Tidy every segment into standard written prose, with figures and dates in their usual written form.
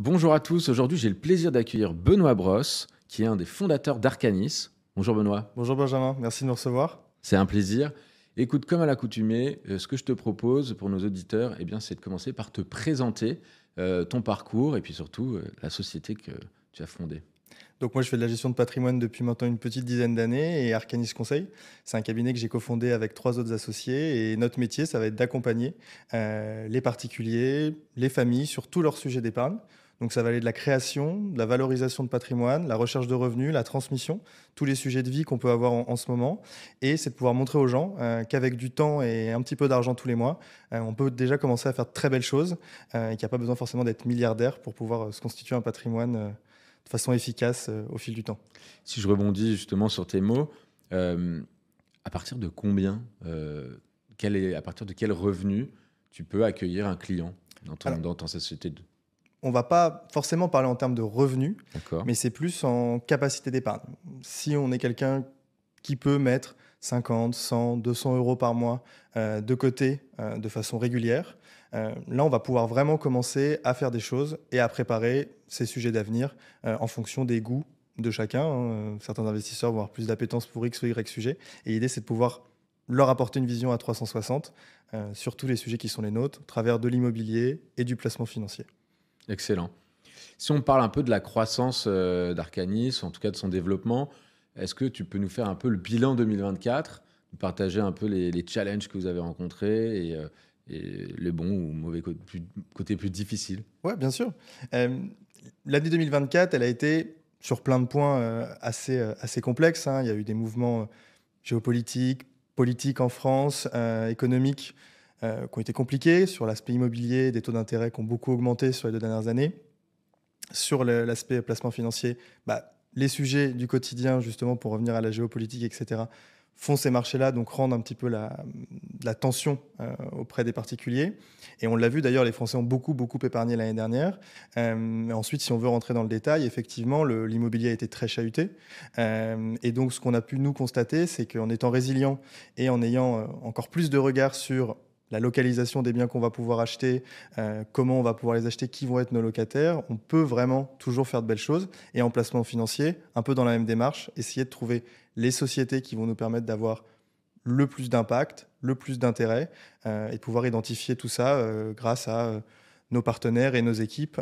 Bonjour à tous, aujourd'hui j'ai le plaisir d'accueillir Benoît Brosse, qui est un des fondateurs d'Arcanis. Bonjour Benoît, Bonjour Benjamin, merci de nous recevoir. c'est un plaisir. Écoute, comme à l'accoutumée, ce que je te propose pour nos auditeurs, c'est de commencer par te présenter ton parcours et puis surtout la société que tu as fondée. Donc moi je fais de la gestion de patrimoine depuis maintenant une petite dizaine d'années et Arcanis Conseil, c'est un cabinet que j'ai cofondé avec 3 autres associés et notre métier ça va être d'accompagner les particuliers, les familles sur tous leurs sujets d'épargne. Donc ça va aller de la création, de la valorisation de patrimoine, la recherche de revenus, la transmission, tous les sujets de vie qu'on peut avoir en ce moment. Et c'est de pouvoir montrer aux gens qu'avec du temps et un petit peu d'argent tous les mois, on peut déjà commencer à faire de très belles choses et qu'il n'y a pas besoin forcément d'être milliardaire pour pouvoir se constituer un patrimoine de façon efficace au fil du temps. Si je rebondis justement sur tes mots, à partir de combien, à partir de quel revenu tu peux accueillir un client Alors, dans ta société on va pas forcément parler en termes de revenus, D'accord. mais c'est plus en capacité d'épargne. Si on est quelqu'un qui peut mettre 50, 100, 200 euros par mois de côté de façon régulière, là, on va pouvoir vraiment commencer à faire des choses et à préparer ces sujets d'avenir en fonction des goûts de chacun, hein. Certains investisseurs vont avoir plus d'appétence pour X ou Y sujet. Et l'idée, c'est de pouvoir leur apporter une vision à 360 sur tous les sujets qui sont les nôtres, au travers de l'immobilier et du placement financier. Excellent. Si on parle un peu de la croissance d'Arcanis, en tout cas de son développement, est-ce que tu peux nous faire un peu le bilan 2024, nous partager un peu les challenges que vous avez rencontrés et les bons ou mauvais côtés plus difficiles? Ouais, bien sûr. L'année 2024, elle a été sur plein de points assez complexes, hein. Il y a eu des mouvements géopolitiques, politiques en France, économiques qui ont été compliqués sur l'aspect immobilier, des taux d'intérêt qui ont beaucoup augmenté sur les 2 dernières années. Sur l'aspect placement financier, les sujets du quotidien, justement, pour revenir à la géopolitique, etc., font ces marchés-là, donc rendent un petit peu la tension auprès des particuliers. Et on l'a vu, d'ailleurs, les Français ont beaucoup, beaucoup épargné l'année dernière. Ensuite, si on veut rentrer dans le détail, effectivement, l'immobilier a été très chahuté. Et donc, ce qu'on a pu nous constater, c'est qu'en étant résilient et en ayant encore plus de regard sur la localisation des biens qu'on va pouvoir acheter, comment on va pouvoir les acheter, qui vont être nos locataires, on peut vraiment toujours faire de belles choses. Et en placement financier, un peu dans la même démarche, essayer de trouver les sociétés qui vont nous permettre d'avoir le plus d'impact, le plus d'intérêt, et de pouvoir identifier tout ça grâce à nos partenaires et nos équipes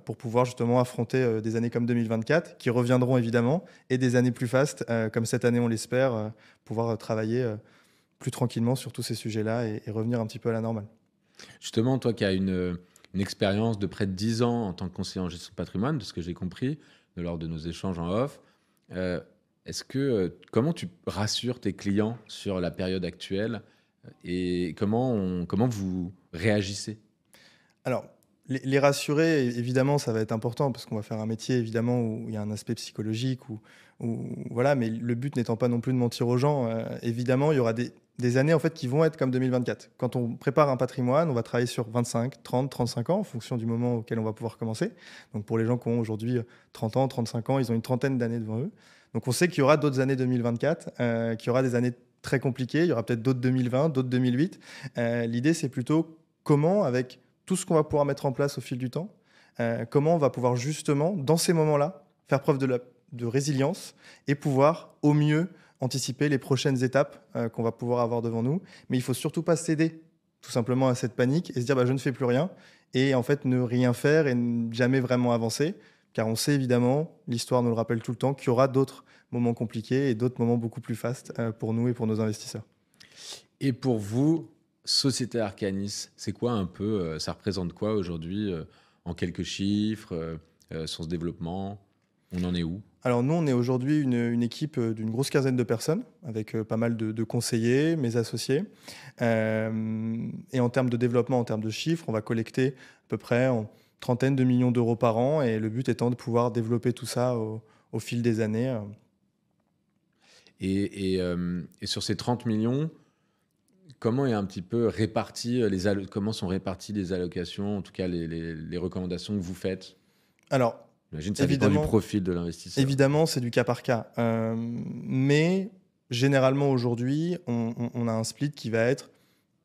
pour pouvoir justement affronter des années comme 2024, qui reviendront évidemment, et des années plus fastes, comme cette année on l'espère, pouvoir travailler plus tranquillement sur tous ces sujets-là et revenir un petit peu à la normale. Justement, toi qui as une expérience de près de 10 ans en tant que conseiller en gestion de patrimoine, de ce que j'ai compris lors de nos échanges en off, euh, comment tu rassures tes clients sur la période actuelle et comment vous réagissez? Alors, les rassurer, évidemment, ça va être important parce qu'on va faire un métier, évidemment, où il y a un aspect psychologique, voilà, mais le but n'étant pas non plus de mentir aux gens. Évidemment, il y aura des années en fait, qui vont être comme 2024. Quand on prépare un patrimoine, on va travailler sur 25, 30, 35 ans, en fonction du moment auquel on va pouvoir commencer. Donc, pour les gens qui ont aujourd'hui 30 ans, 35 ans, ils ont une trentaine d'années devant eux. Donc, on sait qu'il y aura d'autres années 2024, qu'il y aura des années très compliquées, il y aura peut-être d'autres 2020, d'autres 2008. L'idée, c'est plutôt comment, avec tout ce qu'on va pouvoir mettre en place au fil du temps, comment on va pouvoir justement, dans ces moments-là, faire preuve de résilience et pouvoir au mieux anticiper les prochaines étapes qu'on va pouvoir avoir devant nous. Mais il faut surtout pas céder tout simplement à cette panique et se dire je ne fais plus rien et en fait ne rien faire et ne jamais vraiment avancer. Car on sait évidemment, l'histoire nous le rappelle tout le temps, qu'il y aura d'autres moments compliqués et d'autres moments beaucoup plus fastes pour nous et pour nos investisseurs. Et pour vous, Société Arcanis, c'est quoi un peu, ça représente quoi aujourd'hui en quelques chiffres, son développement? On en est où? Alors nous, on est aujourd'hui une équipe d'une grosse quinzaine de personnes, avec pas mal de conseillers, mes associés. Et en termes de développement, en termes de chiffres, on va collecter à peu près en trentaine de millions d'euros par an, et le but étant de pouvoir développer tout ça au fil des années. Et sur ces 30 millions, comment est un petit peu réparti comment sont réparties les allocations, en tout cas les recommandations que vous faites? Alors, J'imagine que ça dépend du évidemment, profil de l'investisseur. évidemment, c'est du cas par cas. Mais généralement, aujourd'hui, on a un split qui va être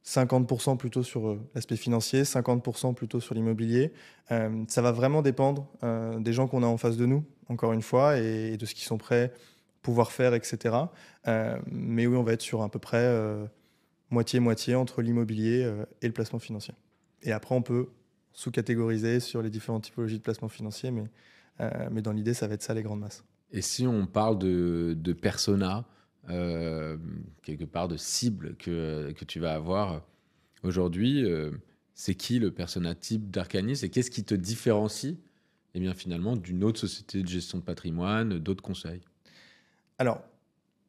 50% plutôt sur l'aspect financier, 50% plutôt sur l'immobilier. Ça va vraiment dépendre des gens qu'on a en face de nous, encore une fois, et de ce qu'ils sont prêts à pouvoir faire, etc. Mais oui, on va être sur à peu près moitié-moitié entre l'immobilier et le placement financier. Et après, on peut sous-catégoriser sur les différentes typologies de placement financier, mais dans l'idée, ça va être ça les grandes masses. Et si on parle de persona, quelque part de cible que tu vas avoir aujourd'hui, c'est qui le persona type d'Arcanis et qu'est-ce qui te différencie eh bien, finalement d'une autre société de gestion de patrimoine, d'autres conseils? Alors,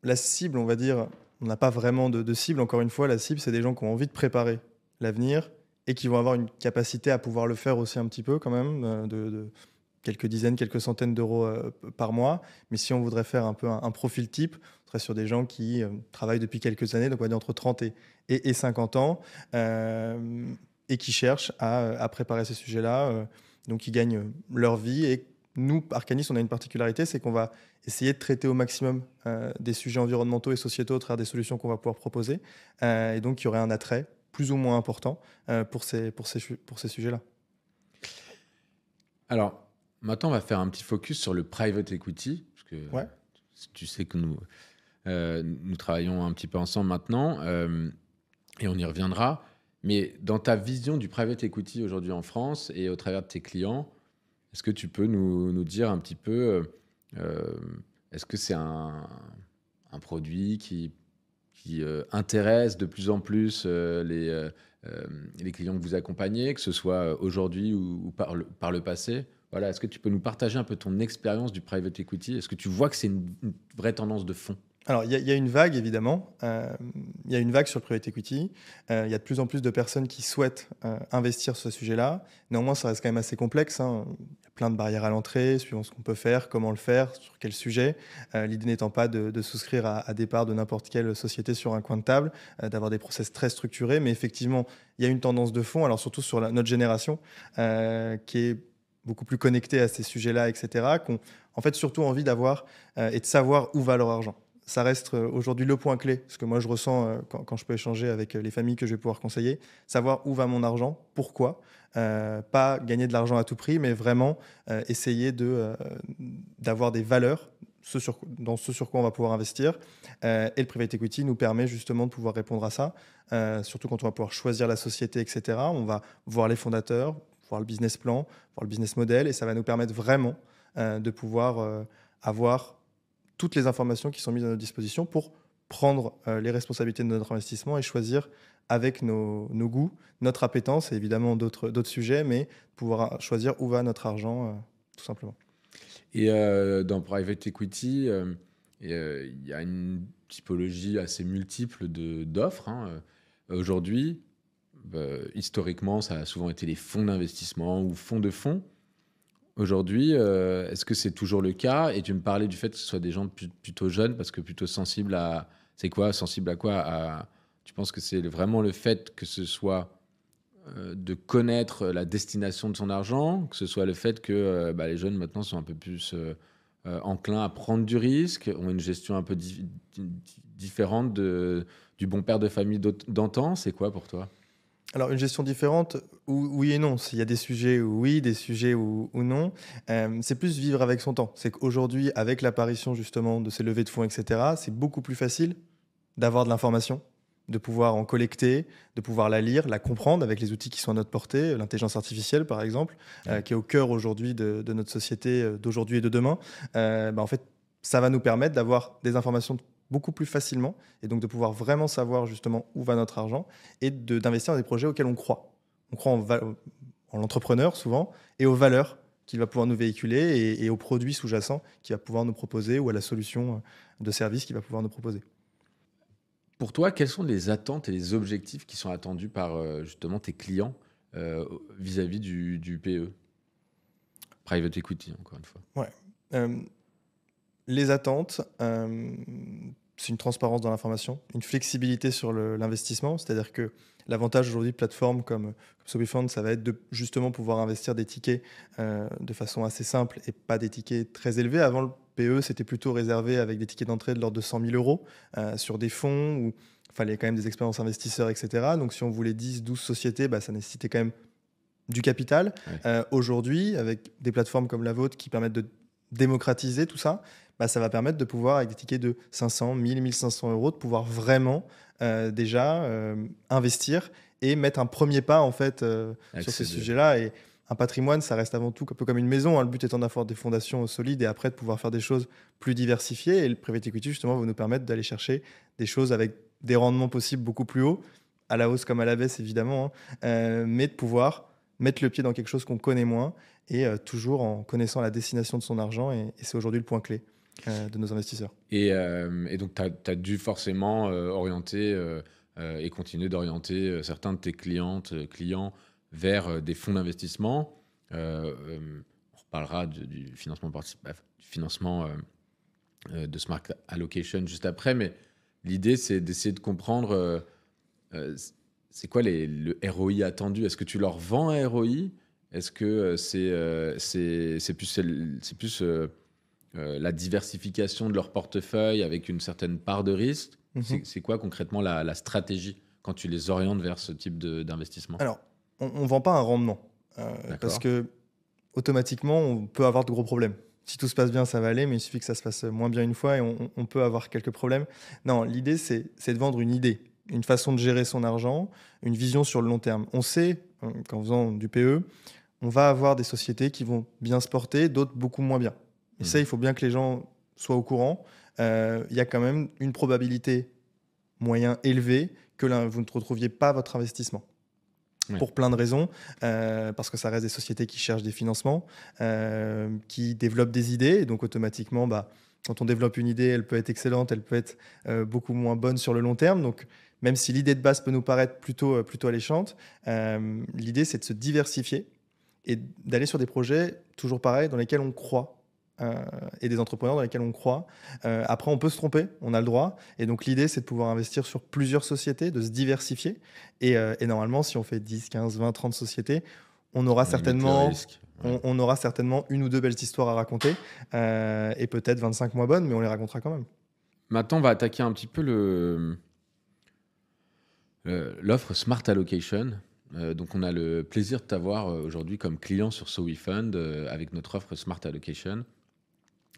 la cible, on va dire, on n'a pas vraiment de cible. Encore une fois, la cible, c'est des gens qui ont envie de préparer l'avenir et qui vont avoir une capacité à pouvoir le faire aussi un petit peu quand même, de quelques dizaines, quelques centaines d'euros par mois. Mais si on voudrait faire un peu un profil type, on serait sur des gens qui travaillent depuis quelques années, donc on va dire entre 30 et 50 ans, et qui cherchent à préparer ces sujets-là, donc qui gagnent leur vie. Et nous, Arcanis, on a une particularité, c'est qu'on va essayer de traiter au maximum des sujets environnementaux et sociétaux au travers des solutions qu'on va pouvoir proposer. Et donc, il y aurait un attrait plus ou moins important pour ces sujets-là. Alors, maintenant, on va faire un petit focus sur le private equity, parce que Ouais. tu sais que nous travaillons un petit peu ensemble maintenant, et on y reviendra. Mais dans ta vision du private equity aujourd'hui en France et au travers de tes clients, est-ce que tu peux nous dire un petit peu, est-ce que c'est un produit qui intéresse de plus en plus les clients que vous accompagnez, que ce soit aujourd'hui ou par le passé? Voilà, est-ce que tu peux nous partager un peu ton expérience du private equity? Est-ce que tu vois que c'est une vraie tendance de fond? Alors, il y a une vague, évidemment. Il y a une vague sur le private equity. Il y a de plus en plus de personnes qui souhaitent investir sur ce sujet-là. Néanmoins, ça reste quand même assez complexe, hein. Il y a plein de barrières à l'entrée, suivant ce qu'on peut faire, comment le faire, sur quel sujet. L'idée n'étant pas de souscrire à des parts de n'importe quelle société sur un coin de table, d'avoir des process très structurés. Mais effectivement, il y a une tendance de fond, alors surtout sur notre génération, qui est beaucoup plus connectée à ces sujets-là, etc., qui ont en fait surtout envie d'avoir et de savoir où va leur argent. Ça reste aujourd'hui le point clé, ce que moi je ressens quand je peux échanger avec les familles que je vais pouvoir conseiller, savoir où va mon argent, pourquoi, pas gagner de l'argent à tout prix, mais vraiment essayer d'avoir des valeurs dans ce sur quoi on va pouvoir investir. Et le private equity nous permet justement de pouvoir répondre à ça, surtout quand on va pouvoir choisir la société, etc. On va voir les fondateurs, voir le business plan, voir le business model, et ça va nous permettre vraiment de pouvoir avoir toutes les informations qui sont mises à notre disposition pour prendre les responsabilités de notre investissement et choisir avec nos goûts, notre appétence et évidemment d'autres sujets, mais pouvoir choisir où va notre argent, tout simplement. Et dans private equity, il y a une typologie assez multiple d'offres, hein. Aujourd'hui, historiquement, ça a souvent été les fonds d'investissement ou fonds de fonds. Aujourd'hui, est-ce que c'est toujours le cas? Et tu me parlais du fait que ce soit des gens plutôt jeunes, parce que plutôt sensibles à... C'est quoi? Sensible à quoi? Tu penses que c'est vraiment le fait que ce soit de connaître la destination de son argent, que ce soit le fait que les jeunes maintenant sont un peu plus enclins à prendre du risque, ont une gestion un peu différente du bon père de famille d'antan? C'est quoi pour toi? Alors, une gestion différente, oui et non. S'il y a des sujets où oui, des sujets où non. C'est plus vivre avec son temps. C'est qu'aujourd'hui, avec l'apparition justement de ces levées de fonds, etc., c'est beaucoup plus facile d'avoir de l'information, de pouvoir en collecter, de pouvoir la lire, la comprendre avec les outils qui sont à notre portée, l'intelligence artificielle par exemple, Ouais. qui est au cœur aujourd'hui de notre société d'aujourd'hui et de demain. En fait, ça va nous permettre d'avoir des informations beaucoup plus facilement et donc de pouvoir vraiment savoir justement où va notre argent et d'investir dans des projets auxquels on croit. On croit en l'entrepreneur souvent et aux valeurs qu'il va pouvoir nous véhiculer et aux produits sous-jacents qu'il va pouvoir nous proposer ou à la solution de service qu'il va pouvoir nous proposer. Pour toi, quelles sont les attentes et les objectifs qui sont attendus par justement tes clients vis-à-vis du PE? Private equity, encore une fois. Ouais. Euh, les attentes, c'est une transparence dans l'information, une flexibilité sur l'investissement. C'est-à-dire que l'avantage aujourd'hui de plateformes comme SobiFund, ça va être de justement pouvoir investir des tickets de façon assez simple et pas des tickets très élevés. Avant, le PE, c'était plutôt réservé avec des tickets d'entrée de l'ordre de 100 000 euros sur des fonds où fallait quand même des expériences investisseurs, etc. Donc, si on voulait 10, 12 sociétés, ça nécessitait quand même du capital. Ouais. Aujourd'hui, avec des plateformes comme la vôtre qui permettent de démocratiser tout ça, ça va permettre de pouvoir, avec des tickets de 500, 1000, 1500 euros, de pouvoir vraiment déjà investir et mettre un premier pas en fait sur ces Accéder. sujets-là. Et un patrimoine, ça reste avant tout un peu comme une maison, hein. Le but étant d'avoir des fondations solides et après de pouvoir faire des choses plus diversifiées. Et le private equity, justement, va nous permettre d'aller chercher des choses avec des rendements possibles beaucoup plus hauts, à la hausse comme à la baisse évidemment, hein, mais de pouvoir mettre le pied dans quelque chose qu'on connaît moins et toujours en connaissant la destination de son argent. Et c'est aujourd'hui le point clé de nos investisseurs. Et donc, tu as dû forcément orienter et continuer d'orienter certains de tes clients vers des fonds d'investissement. On reparlera du financement, du financement de Smart Allocation juste après, mais l'idée, c'est d'essayer de comprendre euh, c'est quoi le ROI attendu. Est-ce que tu leur vends un ROI? Est-ce que c'est plus la diversification de leur portefeuille avec une certaine part de risque? Mhm. C'est quoi concrètement la stratégie quand tu les orientes vers ce type d'investissement? Alors, on ne vend pas un rendement parce D'accord. que automatiquement, on peut avoir de gros problèmes. Si tout se passe bien, ça va aller, mais il suffit que ça se passe moins bien une fois et on peut avoir quelques problèmes. Non, l'idée, c'est de vendre une idée, une façon de gérer son argent, une vision sur le long terme. On sait, qu'en faisant du PE, on va avoir des sociétés qui vont bien se porter, d'autres beaucoup moins bien. Et ça, Mhm. il faut bien que les gens soient au courant. Il y a quand même une probabilité moyen élevée que vous ne retrouviez pas votre investissement Ouais. pour plein de raisons, parce que ça reste des sociétés qui cherchent des financements, qui développent des idées, et donc automatiquement, quand on développe une idée, elle peut être excellente, elle peut être beaucoup moins bonne sur le long terme. Donc, même si l'idée de base peut nous paraître plutôt alléchante, l'idée, c'est de se diversifier et d'aller sur des projets, toujours pareil, dans lesquels on croit. Et des entrepreneurs dans lesquels on croit. Après, on peut se tromper, on a le droit. Et donc, l'idée, c'est de pouvoir investir sur plusieurs sociétés, de se diversifier. Et normalement, si on fait 10, 15, 20, 30 sociétés, on aura On limite le certainement, risque. Ouais. on aura certainement une ou deux belles histoires à raconter. Et peut-être 25 moins bonnes, mais on les racontera quand même. Maintenant, on va attaquer un petit peu l'offre Smart Allocation. Donc, on a le plaisir de t'avoir aujourd'hui comme client sur SoWeFund avec notre offre Smart Allocation.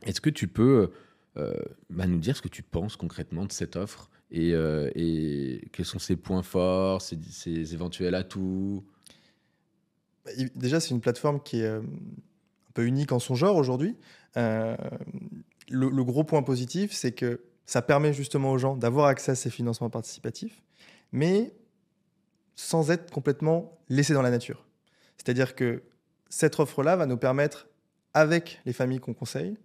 Est-ce que tu peux nous dire ce que tu penses concrètement de cette offre et quels sont ses points forts, ses éventuels atouts? Déjà, c'est une plateforme qui est un peu unique en son genre aujourd'hui. Euh, le gros point positif, c'est que ça permet justement aux gens d'avoir accès à ces financements participatifs, mais sans être complètement laissés dans la nature. C'est-à-dire que cette offre-là va nous permettre, avec les familles qu'on conseille,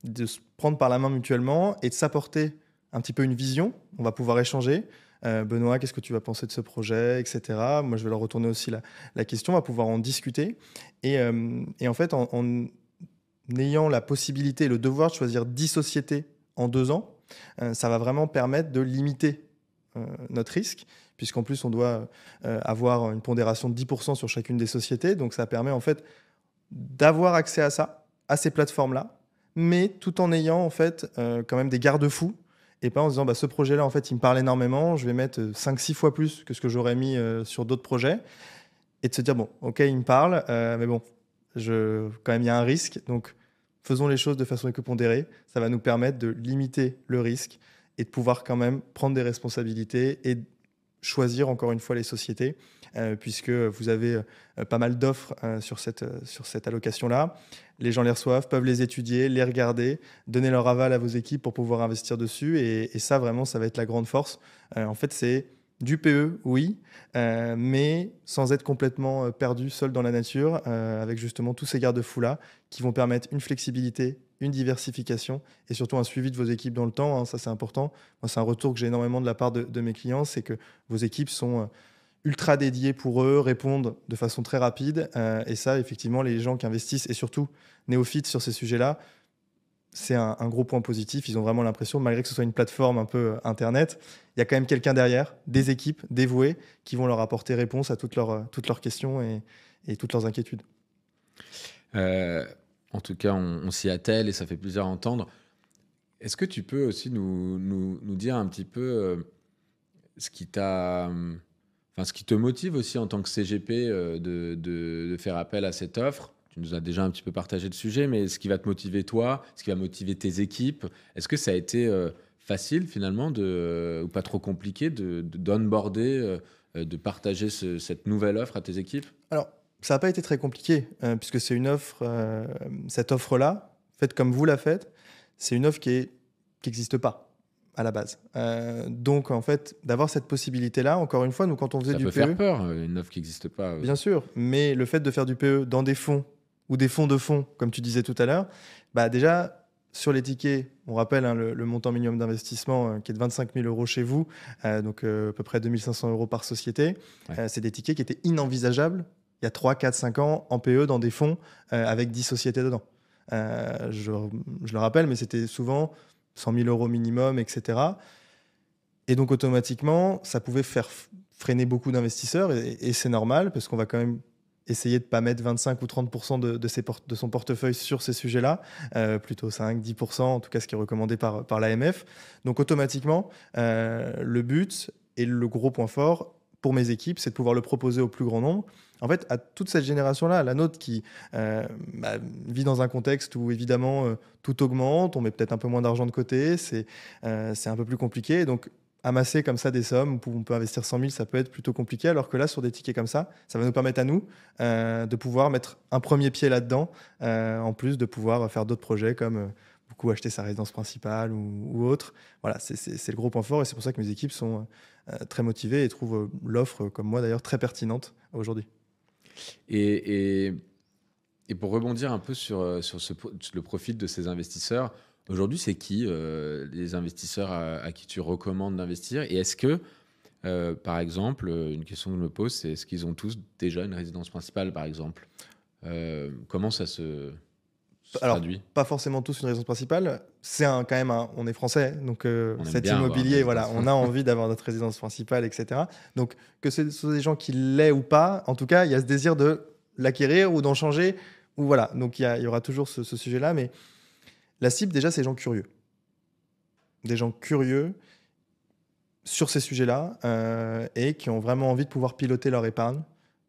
de se prendre par la main mutuellement et de s'apporter un petit peu une vision. On va pouvoir échanger. Benoît, qu'est-ce que tu vas penser de ce projet, etc. Moi, je vais leur retourner aussi la question. On va pouvoir en discuter. Et en fait, en ayant la possibilité et le devoir de choisir 10 sociétés en 2 ans, ça va vraiment permettre de limiter notre risque, puisqu'en plus, on doit avoir une pondération de 10% sur chacune des sociétés. Donc, ça permet en fait d'avoir accès à ça, à ces plateformes-là, mais tout en ayant en fait quand même des garde-fous et pas en se disant ce projet-là en fait il me parle énormément, je vais mettre 5-6 fois plus que ce que j'aurais mis sur d'autres projets et de se dire bon ok il me parle mais bon quand même il y a un risque donc faisons les choses de façon éco-pondérée, ça va nous permettre de limiter le risque et de pouvoir quand même prendre des responsabilités et choisir encore une fois les sociétés, puisque vous avez pas mal d'offres sur cette allocation-là. Les gens les reçoivent, peuvent les étudier, les regarder, donner leur aval à vos équipes pour pouvoir investir dessus. Et ça, vraiment, ça va être la grande force. En fait, c'est du PE, oui, mais sans être complètement perdu seul dans la nature, avec justement tous ces garde-fous-là qui vont permettre une flexibilité, une diversification et surtout un suivi de vos équipes dans le temps, hein, ça c'est important. Moi, c'est un retour que j'ai énormément de la part de mes clients, c'est que vos équipes sont ultra dédiées pour eux, répondent de façon très rapide. Et ça, effectivement, les gens qui investissent et surtout néophytes sur ces sujets-là, c'est un gros point positif. Ils ont vraiment l'impression, malgré que ce soit une plateforme un peu Internet, il y a quand même quelqu'un derrière, des équipes dévouées qui vont leur apporter réponse à toutes leurs questions et toutes leurs inquiétudes. Euh, En tout cas, on s'y attelle et ça fait plaisir à entendre. Est-ce que tu peux aussi nous dire un petit peu ce qui t'a, enfin, ce qui te motive aussi en tant que CGP de faire appel à cette offre? Tu nous as déjà un petit peu partagé le sujet, mais ce qui va te motiver toi, ce qui va motiver tes équipes, est-ce que ça a été facile finalement ou pas trop compliqué d'onboarder, de partager cette nouvelle offre à tes équipes? Alors, ça n'a pas été très compliqué, puisque c'est une offre, cette offre-là, faite comme vous la faites, c'est une offre qui n'existe pas à la base. Donc en fait, d'avoir cette possibilité-là, encore une fois, nous quand on faisait Ça du peut faire PE, peur, une offre qui n'existe pas. bien sûr, mais le fait de faire du PE dans des fonds ou des fonds de fonds, comme tu disais tout à l'heure, bah déjà, sur les tickets, on rappelle hein, le montant minimum d'investissement qui est de 25 000 euros chez vous, donc à peu près 2 500 euros par société. Ouais. C'est des tickets qui étaient inenvisageables il y a 3, 4, 5 ans en PE dans des fonds avec 10 sociétés dedans. Je le rappelle, mais c'était souvent 100 000 euros minimum, etc. Et donc automatiquement, ça pouvait faire freiner beaucoup d'investisseurs et c'est normal parce qu'on va quand même essayer de ne pas mettre 25 ou 30% de son portefeuille sur ces sujets-là, plutôt 5, 10%, en tout cas ce qui est recommandé par l'AMF. Donc automatiquement, le but et le gros point fort pour mes équipes, c'est de pouvoir le proposer au plus grand nombre. En fait, à toute cette génération-là, la nôtre qui vit dans un contexte où évidemment tout augmente, on met peut-être un peu moins d'argent de côté, c'est un peu plus compliqué. Donc amasser comme ça des sommes où on peut investir 100 000, ça peut être plutôt compliqué. Alors que là, sur des tickets comme ça va nous permettre à nous de pouvoir mettre un premier pied là-dedans, en plus de pouvoir faire d'autres projets comme beaucoup acheter sa résidence principale ou autre. Voilà, c'est le gros point fort et c'est pour ça que mes équipes sont très motivées et trouvent l'offre, comme moi d'ailleurs, très pertinente aujourd'hui. Et, et, et pour rebondir un peu sur le profil de ces investisseurs, aujourd'hui, c'est qui les investisseurs à qui tu recommandes d'investir? Et est-ce que, par exemple, une question que je me pose, c'est est-ce qu'ils ont tous déjà une résidence principale, par exemple? Comment ça se Alors, traduit? pas forcément tous une résidence principale. C'est quand même on est français, donc On aime cet bien avoir une immobilier, voilà, résidence. on a envie d'avoir notre résidence principale, etc. Donc, que ce soit des gens qui l'aient ou pas, en tout cas, il y a ce désir de l'acquérir ou d'en changer. Ou voilà, donc il y aura toujours ce sujet-là. Mais la cible, déjà, c'est des gens curieux. Des gens curieux sur ces sujets-là et qui ont vraiment envie de pouvoir piloter leur épargne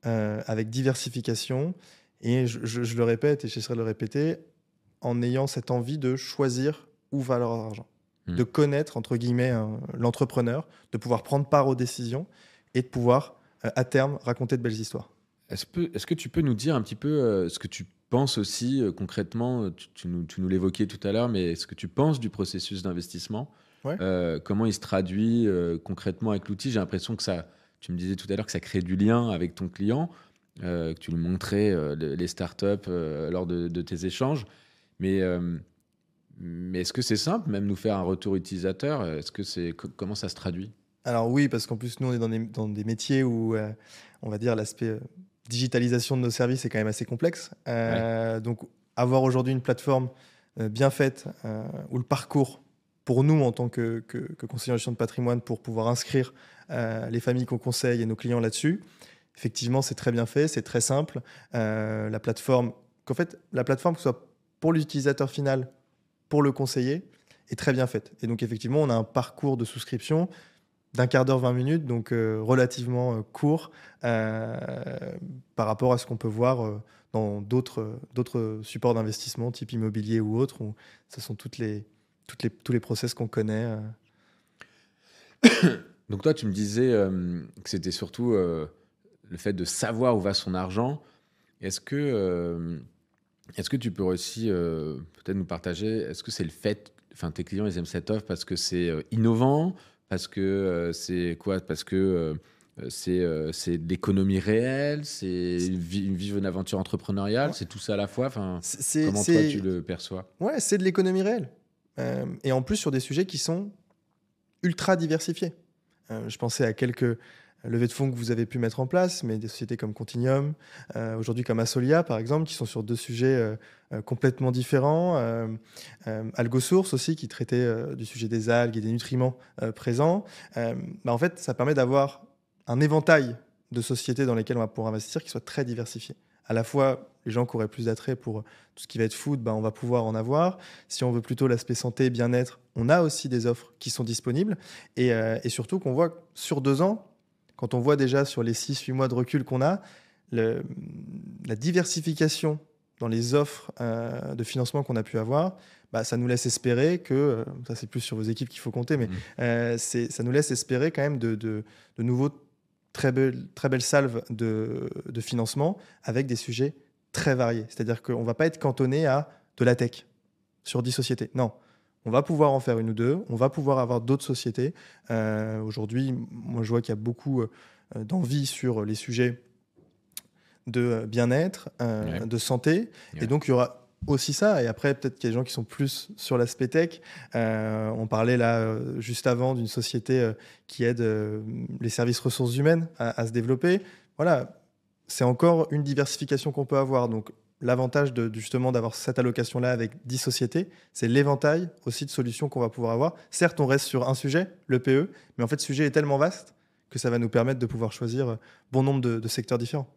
avec diversification. Et je le répète et j'essaierai de le répéter, en ayant cette envie de choisir où va leur argent, Hmm. de connaître, entre guillemets, l'entrepreneur, de pouvoir prendre part aux décisions et de pouvoir, à terme, raconter de belles histoires. Est-ce que tu peux nous dire un petit peu ce que tu penses aussi concrètement, tu nous l'évoquais tout à l'heure, mais ce que tu penses du processus d'investissement? Ouais. Comment il se traduit concrètement avec l'outil? J'ai l'impression que ça, tu me disais tout à l'heure que ça crée du lien avec ton client, que tu lui montrais les startups lors de tes échanges. Mais, euh, mais est-ce que c'est simple, même nous faire un retour utilisateur? Est-ce que comment ça se traduit? Alors oui, parce qu'en plus, nous, on est dans des métiers où, on va dire, l'aspect digitalisation de nos services est quand même assez complexe. Ouais. Donc, avoir aujourd'hui une plateforme bien faite, où le parcours, pour nous, en tant que conseiller en gestion de patrimoine, pour pouvoir inscrire les familles qu'on conseille et nos clients là-dessus, effectivement, c'est très bien fait, c'est très simple. La plateforme, la plateforme, que ce soit pour l'utilisateur final, pour le conseiller, est très bien faite. Et donc, effectivement, on a un parcours de souscription d'un quart d'heure, 20 minutes, donc relativement court euh, par rapport à ce qu'on peut voir dans d'autres supports d'investissement, type immobilier ou autre, où ce sont tous les process qu'on connaît. Donc toi, tu me disais que c'était surtout le fait de savoir où va son argent. Est-ce que, euh, est-ce que tu peux aussi peut-être nous partager, est-ce que c'est le fait, enfin tes clients, ils aiment cette offre parce que c'est innovant, parce que c'est quoi, parce que c'est de l'économie réelle, c'est vivre une aventure entrepreneuriale, Ouais. c'est tout ça à la fois. Enfin, C'est comment toi tu c'est- le perçois? ouais, c'est de l'économie réelle. Et en plus sur des sujets qui sont ultra diversifiés. Je pensais à quelques levées de fonds que vous avez pu mettre en place, mais des sociétés comme Continuum, aujourd'hui comme Asolia par exemple, qui sont sur deux sujets complètement différents. Algosource aussi, qui traitait du sujet des algues et des nutriments présents. En fait, ça permet d'avoir un éventail de sociétés dans lesquelles on va pouvoir investir qui soit très diversifié, à la fois, les gens qui auraient plus d'attrait pour tout ce qui va être food, on va pouvoir en avoir. Si on veut plutôt l'aspect santé, bien-être, on a aussi des offres qui sont disponibles. Et surtout qu'on voit que sur 2 ans, quand on voit déjà sur les 6-8 mois de recul qu'on a, le- la diversification dans les offres de financement qu'on a pu avoir, ça nous laisse espérer que, ça c'est plus sur vos équipes qu'il faut compter, mais ça nous laisse espérer quand même de nouveaux très belles salves de financement avec des sujets très variés. C'est-à-dire qu'on ne va pas être cantonné à de la tech sur 10 sociétés. Non, on va pouvoir en faire une ou deux, on va pouvoir avoir d'autres sociétés. Aujourd'hui, moi je vois qu'il y a beaucoup d'envie sur les sujets de bien-être, Ouais. de santé. Ouais. Et donc, il y aura aussi ça. Et après, peut-être qu'il y a des gens qui sont plus sur l'aspect tech. On parlait là, juste avant, d'une société qui aide les services ressources humaines à se développer. Voilà, c'est encore une diversification qu'on peut avoir. Donc, l'avantage justement d'avoir cette allocation-là avec 10 sociétés, c'est l'éventail aussi de solutions qu'on va pouvoir avoir. Certes, on reste sur un sujet, le PE, mais en fait, ce sujet est tellement vaste que ça va nous permettre de pouvoir choisir bon nombre de secteurs différents.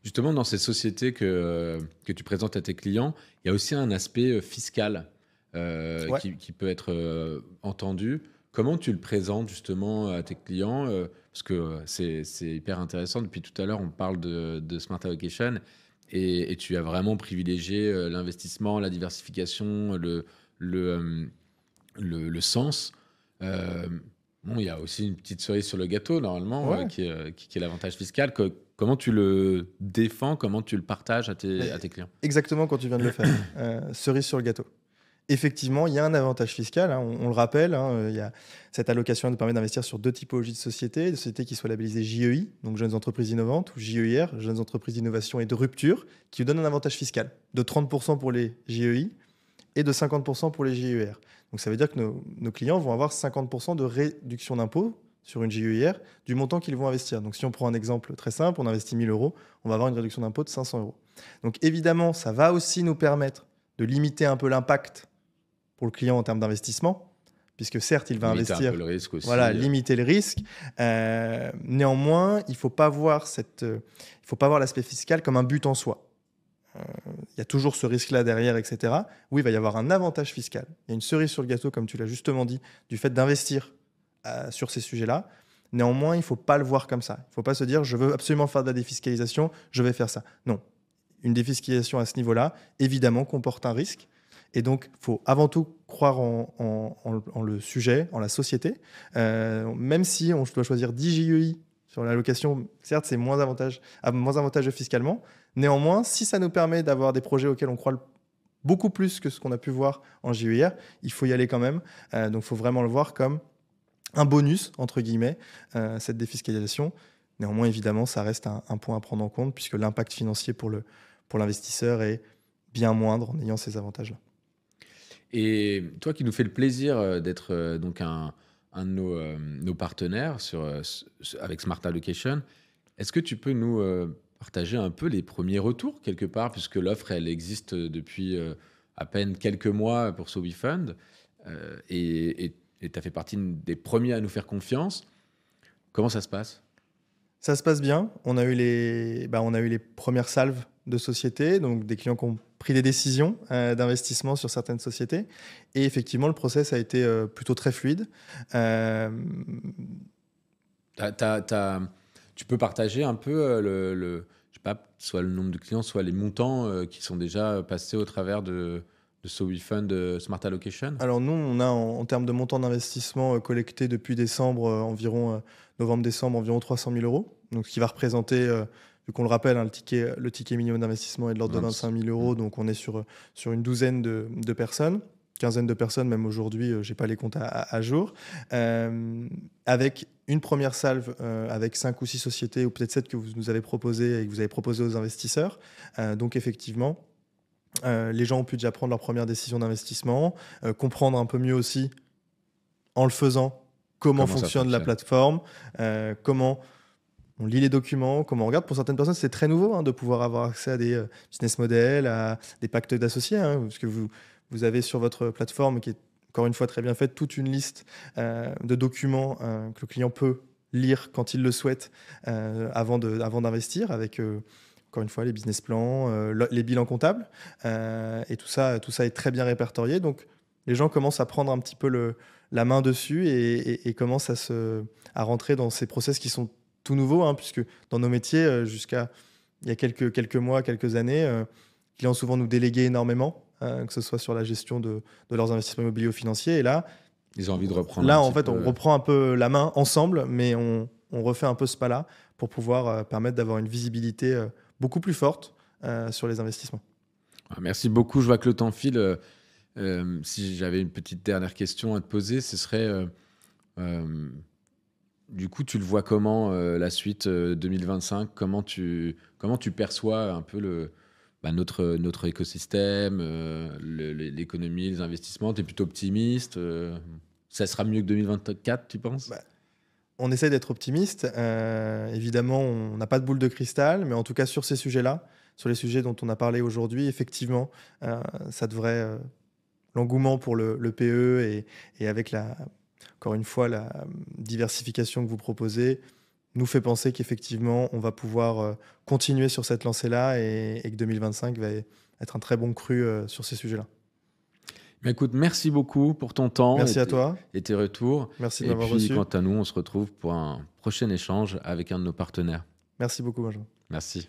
Justement, dans ces sociétés que tu présentes à tes clients, il y a aussi un aspect fiscal Ouais. qui peut être entendu. Comment tu le présentes justement à tes clients parce que c'est hyper intéressant. Depuis tout à l'heure, on parle de Smart Allocation et tu as vraiment privilégié l'investissement, la diversification, le, euh, le sens. Euh, bon, il y a aussi une petite cerise sur le gâteau, normalement, Ouais. qui est l'avantage fiscal. Comment tu le défends, comment tu le partages à Mais tes clients? exactement quand tu viens de le faire. Cerise sur le gâteau. Effectivement, il y a un avantage fiscal, hein, on le rappelle, hein, il y a cette allocation nous permet d'investir sur 2 typologies de sociétés qui soient labellisées JEI, donc Jeunes Entreprises Innovantes, ou JEIR, Jeunes Entreprises d'Innovation et de Rupture, qui vous donnent un avantage fiscal de 30 pour les JEI et de 50 pour les JER. Donc ça veut dire que nos clients vont avoir 50 de réduction d'impôt sur une JER du montant qu'ils vont investir. Donc si on prend un exemple très simple, on investit 1 000 euros, on va avoir une réduction d'impôt de 500 euros. Donc évidemment, ça va aussi nous permettre de limiter un peu l'impact pour le client en termes d'investissement, puisque certes, il va Limiter un peu investir, le risque voilà, aussi. limiter le risque. Néanmoins, il ne faut pas voir l'aspect fiscal comme un but en soi. Il y a toujours ce risque-là derrière, etc. Oui, il va y avoir un avantage fiscal. Il y a une cerise sur le gâteau, comme tu l'as justement dit, du fait d'investir sur ces sujets-là. Néanmoins, il ne faut pas le voir comme ça. Il ne faut pas se dire, je veux absolument faire de la défiscalisation, je vais faire ça. Non. Une défiscalisation à ce niveau-là, évidemment, comporte un risque. Et donc, il faut avant tout croire en le sujet, en la société. Même si on doit choisir 10 JEI sur l'allocation, certes, c'est moins avantageux fiscalement. Néanmoins, si ça nous permet d'avoir des projets auxquels on croit beaucoup plus que ce qu'on a pu voir en JER, il faut y aller quand même. Donc, il faut vraiment le voir comme un bonus, entre guillemets, cette défiscalisation. Néanmoins, évidemment, ça reste un point à prendre en compte puisque l'impact financier pour l'investisseur est bien moindre en ayant ces avantages-là. Et toi qui nous fais le plaisir d'être donc un de nos partenaires avec Smart Allocation, est-ce que tu peux nous partager un peu les premiers retours quelque part, puisque l'offre, elle existe depuis à peine quelques mois pour SoBeFund, et tu as fait partie des premiers à nous faire confiance. Comment ça se passe? Ça se passe bien. On a eu les premières salves de sociétés, donc des clients qui ont pris des décisions d'investissement sur certaines sociétés. Et effectivement, le process a été plutôt très fluide. Euh, Tu peux partager un peu je sais pas, soit le nombre de clients, soit les montants qui sont déjà passés au travers de SoBeFund Smart Allocation? alors nous, on a en termes de montant d'investissement collecté depuis décembre, novembre-décembre, environ 300 000 euros. Donc, ce qui va représenter, vu qu'on le rappelle, hein, le ticket minimum d'investissement est de l'ordre de 25 000 euros. Donc, on est sur une douzaine de personnes, quinzaine de personnes, même aujourd'hui, je n'ai pas les comptes à jour. Avec une première salve avec 5 ou 6 sociétés, ou peut-être 7 que vous nous avez proposées et que vous avez proposé aux investisseurs. Donc, effectivement, les gens ont pu déjà prendre leur première décision d'investissement, comprendre un peu mieux aussi, en le faisant, comment Comment ça fonctionne la fonctionne? plateforme, comment on lit les documents, comment on regarde. Pour certaines personnes, c'est très nouveau de pouvoir avoir accès à des business models, à des pactes d'associés, parce que vous avez sur votre plateforme, qui est encore une fois très bien faite, toute une liste de documents que le client peut lire quand il le souhaite avant d'investir, avec encore une fois, les business plans, les bilans comptables. Et tout ça est très bien répertorié. Donc, les gens commencent à prendre un petit peu la main dessus et commencent à rentrer dans ces process qui sont tout nouveaux, hein, puisque dans nos métiers, jusqu'à il y a quelques mois, quelques années, les clients souvent nous déléguaient énormément, que ce soit sur la gestion de leurs investissements immobiliers ou financiers. Et Ils ont envie de reprendre un là, en petit fait, peu. on reprend un peu la main ensemble, mais on refait un peu ce pas-là pour pouvoir permettre d'avoir une visibilité beaucoup plus forte sur les investissements. Merci beaucoup. Je vois que le temps file. Si j'avais une petite dernière question à te poser, ce serait, euh, du coup, tu le vois comment la suite 2025? Comment tu perçois un peu notre écosystème, l'économie, les investissements? Tu es plutôt optimiste? Ça sera mieux que 2024, tu penses? Bah, on essaie d'être optimiste. Évidemment, on n'a pas de boule de cristal, mais en tout cas, sur ces sujets-là, sur les sujets dont on a parlé aujourd'hui, effectivement, ça devrait. L'engouement pour le PE et avec encore une fois, la diversification que vous proposez, nous fait penser qu'effectivement, on va pouvoir continuer sur cette lancée-là et que 2025 va être un très bon cru sur ces sujets-là. Mais écoute, merci beaucoup pour ton temps Merci à toi. et tes retours. Merci de Et m'avoir puis, quant reçu. à nous, on se retrouve pour un prochain échange avec un de nos partenaires. Merci beaucoup, Benjamin. Merci.